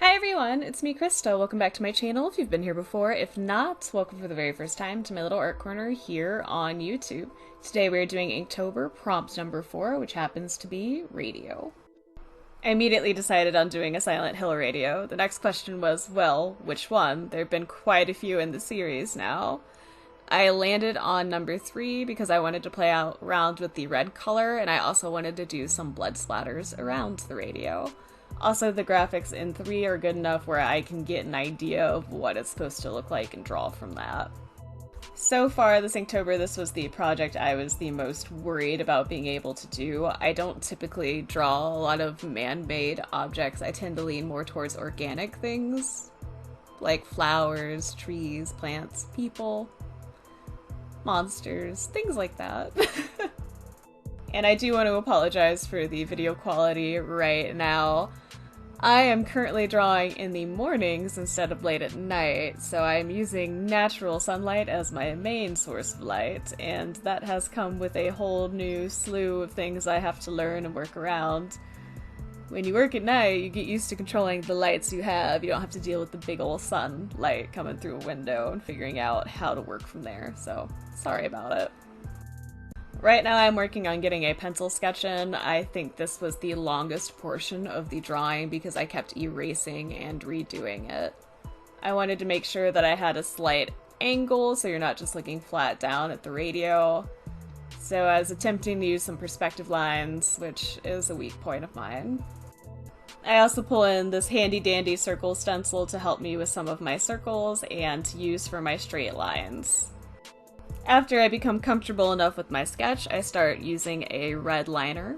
Hi everyone, it's me Krista. Welcome back to my channel if you've been here before. If not, welcome for the very first time to my little art corner here on YouTube. Today we're doing Inktober prompt number 4, which happens to be radio. I immediately decided on doing a Silent Hill radio. The next question was, well, which one? There have been quite a few in the series now. I landed on number 3 because I wanted to play around with the red color, and I also wanted to do some blood splatters around the radio. Also, the graphics in 3 are good enough where I can get an idea of what it's supposed to look like and draw from that. So far this Inktober, this was the project I was the most worried about being able to do. I don't typically draw a lot of man-made objects. I tend to lean more towards organic things, like flowers, trees, plants, people, monsters, things like that. And I do want to apologize for the video quality right now. I am currently drawing in the mornings instead of late at night, so I'm using natural sunlight as my main source of light, and that has come with a whole new slew of things I have to learn and work around. When you work at night, you get used to controlling the lights you have. You don't have to deal with the big ol' sunlight coming through a window and figuring out how to work from there, so sorry about it. Right now I'm working on getting a pencil sketch in. I think this was the longest portion of the drawing because I kept erasing and redoing it. I wanted to make sure that I had a slight angle so you're not just looking flat down at the radio. So I was attempting to use some perspective lines, which is a weak point of mine. I also pull in this handy dandy circle stencil to help me with some of my circles and to use for my straight lines. After I become comfortable enough with my sketch, I start using a red liner.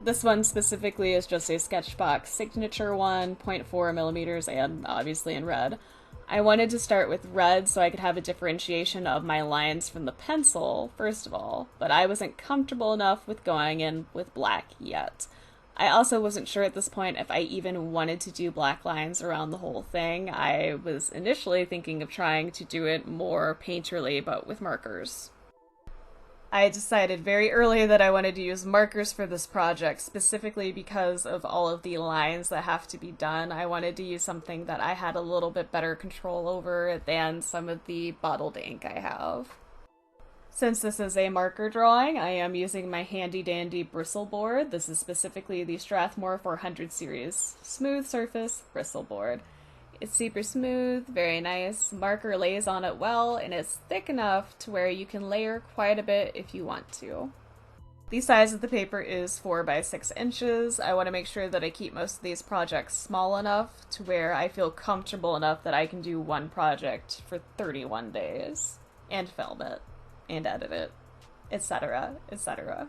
This one specifically is just a SketchBox signature one, 0.4 millimeters, and obviously in red. I wanted to start with red so I could have a differentiation of my lines from the pencil, first of all, but I wasn't comfortable enough with going in with black yet. I also wasn't sure at this point if I even wanted to do black lines around the whole thing. I was initially thinking of trying to do it more painterly, but with markers. I decided very early that I wanted to use markers for this project, specifically because of all of the lines that have to be done. I wanted to use something that I had a little bit better control over than some of the bottled ink I have. Since this is a marker drawing, I am using my handy dandy bristle board. This is specifically the Strathmore 400 series smooth surface bristle board. It's super smooth, very nice, marker lays on it well, and it's thick enough to where you can layer quite a bit if you want to. The size of the paper is 4 by 6 inches. I want to make sure that I keep most of these projects small enough to where I feel comfortable enough that I can do one project for 31 days and film it and edit it, etc., etc.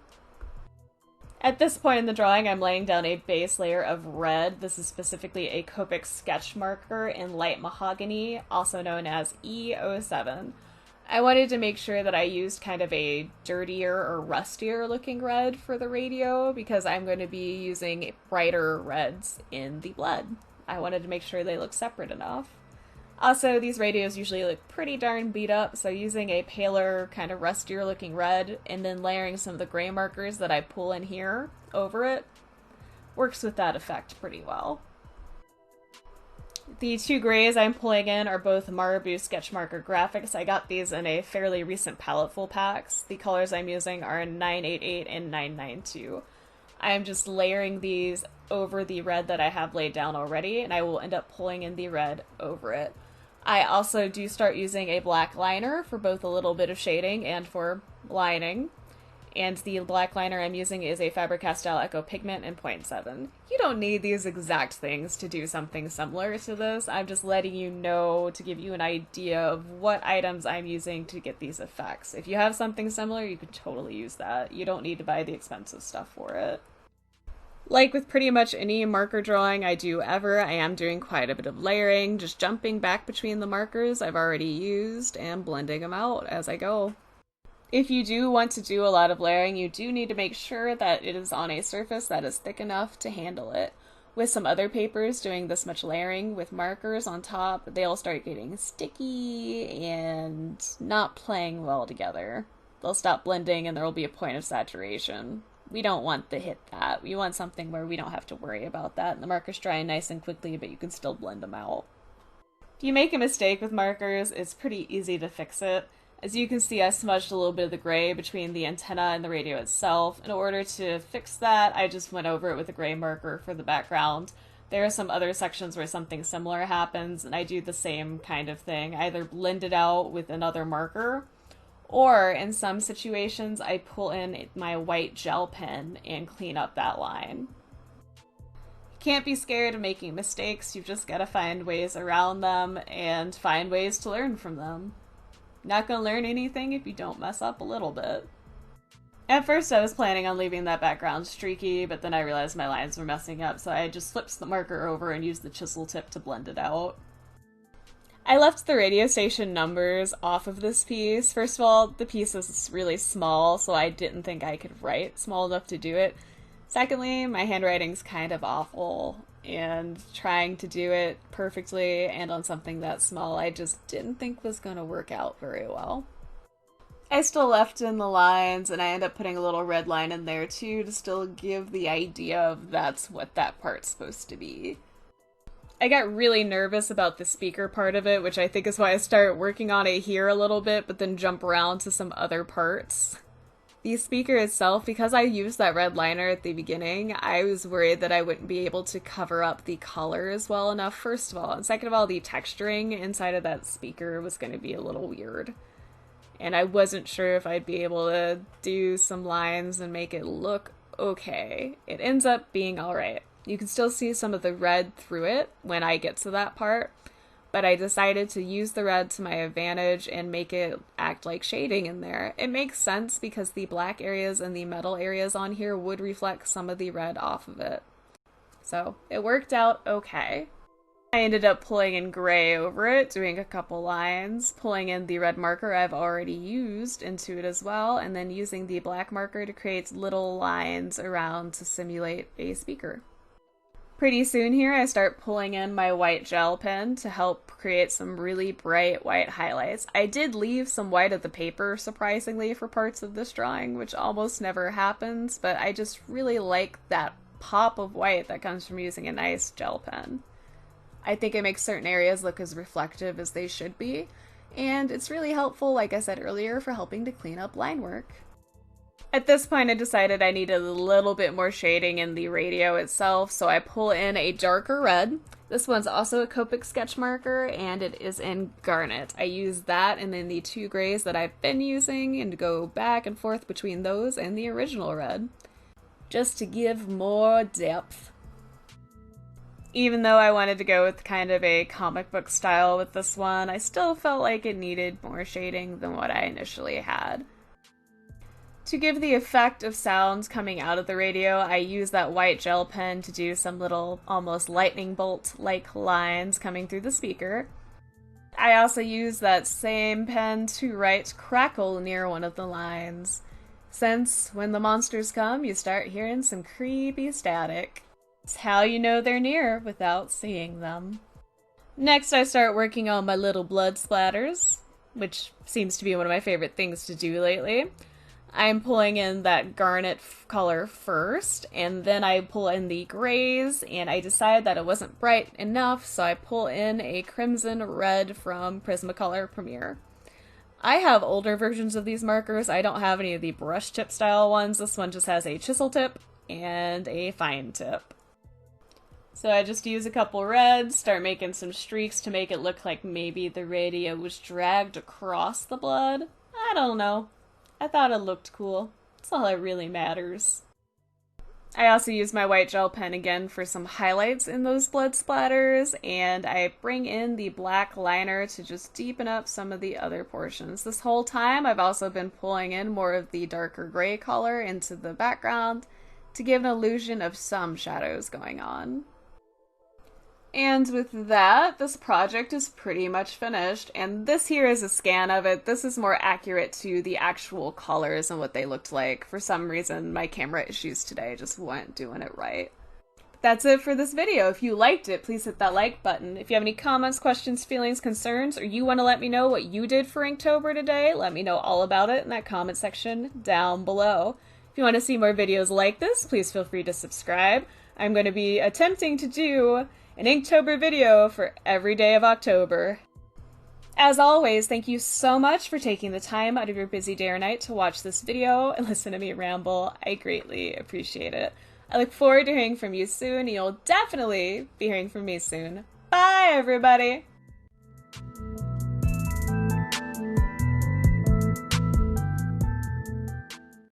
At this point in the drawing, I'm laying down a base layer of red. This is specifically a Copic sketch marker in light mahogany, also known as E07. I wanted to make sure that I used kind of a dirtier or rustier looking red for the radio because I'm going to be using brighter reds in the blood. I wanted to make sure they look separate enough. Also, these radios usually look pretty darn beat up, so using a paler, kind of rustier looking red, and then layering some of the gray markers that I pull in here over it, works with that effect pretty well. The 2 grays I'm pulling in are both Marabu sketch marker Graphix. I got these in a fairly recent palette full packs. The colors I'm using are 988 and 992. I'm just layering these over the red that I have laid down already, and I will end up pulling in the red over it. I also do start using a black liner for both a little bit of shading and for lining. And the black liner I'm using is a Faber-Castell Ecco Pigment in 0.7. You don't need these exact things to do something similar to this. I'm just letting you know to give you an idea of what items I'm using to get these effects. If you have something similar, you could totally use that. You don't need to buy the expensive stuff for it. Like with pretty much any marker drawing I do ever, I am doing quite a bit of layering, just jumping back between the markers I've already used and blending them out as I go. If you do want to do a lot of layering, you do need to make sure that it is on a surface that is thick enough to handle it. With some other papers doing this much layering with markers on top, they'll start getting sticky and not playing well together. They'll stop blending and there will be a point of saturation. We don't want to hit that. We want something where we don't have to worry about that, and the marker's drying nice and quickly, but you can still blend them out. If you make a mistake with markers, it's pretty easy to fix it. As you can see, I smudged a little bit of the gray between the antenna and the radio itself. In order to fix that, I just went over it with a gray marker for the background. There are some other sections where something similar happens, and I do the same kind of thing. I either blend it out with another marker, or in some situations, I pull in my white gel pen and clean up that line. You can't be scared of making mistakes, you've just got to find ways around them and find ways to learn from them. Not gonna learn anything if you don't mess up a little bit. At first I was planning on leaving that background streaky, but then I realized my lines were messing up, so I just flipped the marker over and used the chisel tip to blend it out. I left the radio station numbers off of this piece. First of all, the piece is really small, so I didn't think I could write small enough to do it. Secondly, my handwriting's kind of awful, and trying to do it perfectly and on something that small I just didn't think was going to work out very well. I still left in the lines, and I ended up putting a little red line in there too to still give the idea of that's what that part's supposed to be. I got really nervous about the speaker part of it, which I think is why I started working on it here a little bit, but then jump around to some other parts. The speaker itself, because I used that red liner at the beginning, I was worried that I wouldn't be able to cover up the colors well enough, first of all. And second of all, the texturing inside of that speaker was going to be a little weird. And I wasn't sure if I'd be able to do some lines and make it look okay. It ends up being alright. You can still see some of the red through it when I get to that part, but I decided to use the red to my advantage and make it act like shading in there. It makes sense because the black areas and the metal areas on here would reflect some of the red off of it. So it worked out okay. I ended up pulling in gray over it, doing a couple lines, pulling in the red marker I've already used into it as well, and then using the black marker to create little lines around to simulate a speaker. Pretty soon here I start pulling in my white gel pen to help create some really bright white highlights. I did leave some white of the paper, surprisingly, for parts of this drawing, which almost never happens, but I just really like that pop of white that comes from using a nice gel pen. I think it makes certain areas look as reflective as they should be, and it's really helpful, like I said earlier, for helping to clean up line work. At this point I decided I needed a little bit more shading in the radio itself, so I pull in a darker red. This one's also a Copic sketch marker, and it is in Garnet. I use that and then the two grays that I've been using and go back and forth between those and the original red, just to give more depth. Even though I wanted to go with kind of a comic book style with this one, I still felt like it needed more shading than what I initially had. To give the effect of sounds coming out of the radio, I use that white gel pen to do some little almost lightning bolt-like lines coming through the speaker. I also use that same pen to write crackle near one of the lines, since when the monsters come, you start hearing some creepy static. It's how you know they're near without seeing them. Next, I start working on my little blood splatters, which seems to be one of my favorite things to do lately. I'm pulling in that garnet color first, and then I pull in the grays, and I decide that it wasn't bright enough, so I pull in a crimson red from Prismacolor Premiere. I have older versions of these markers. I don't have any of the brush tip style ones. This one just has a chisel tip and a fine tip. So I just use a couple reds, start making some streaks to make it look like maybe the radio was dragged across the blood. I don't know. I thought it looked cool. That's all that really matters. I also use my white gel pen again for some highlights in those blood splatters, and I bring in the black liner to just deepen up some of the other portions. This whole time I've also been pulling in more of the darker gray color into the background to give an illusion of some shadows going on. And with that, this project is pretty much finished, and this here is a scan of it. This is more accurate to the actual colors and what they looked like. For some reason, my camera issues today just weren't doing it right. But that's it for this video. If you liked it, please hit that like button. If you have any comments, questions, feelings, concerns, or you want to let me know what you did for Inktober today, let me know all about it in that comment section down below. If you want to see more videos like this, please feel free to subscribe. I'm going to be attempting to do an Inktober video for every day of October. As always, thank you so much for taking the time out of your busy day or night to watch this video and listen to me ramble. I greatly appreciate it. I look forward to hearing from you soon, and you'll definitely be hearing from me soon. Bye, everybody!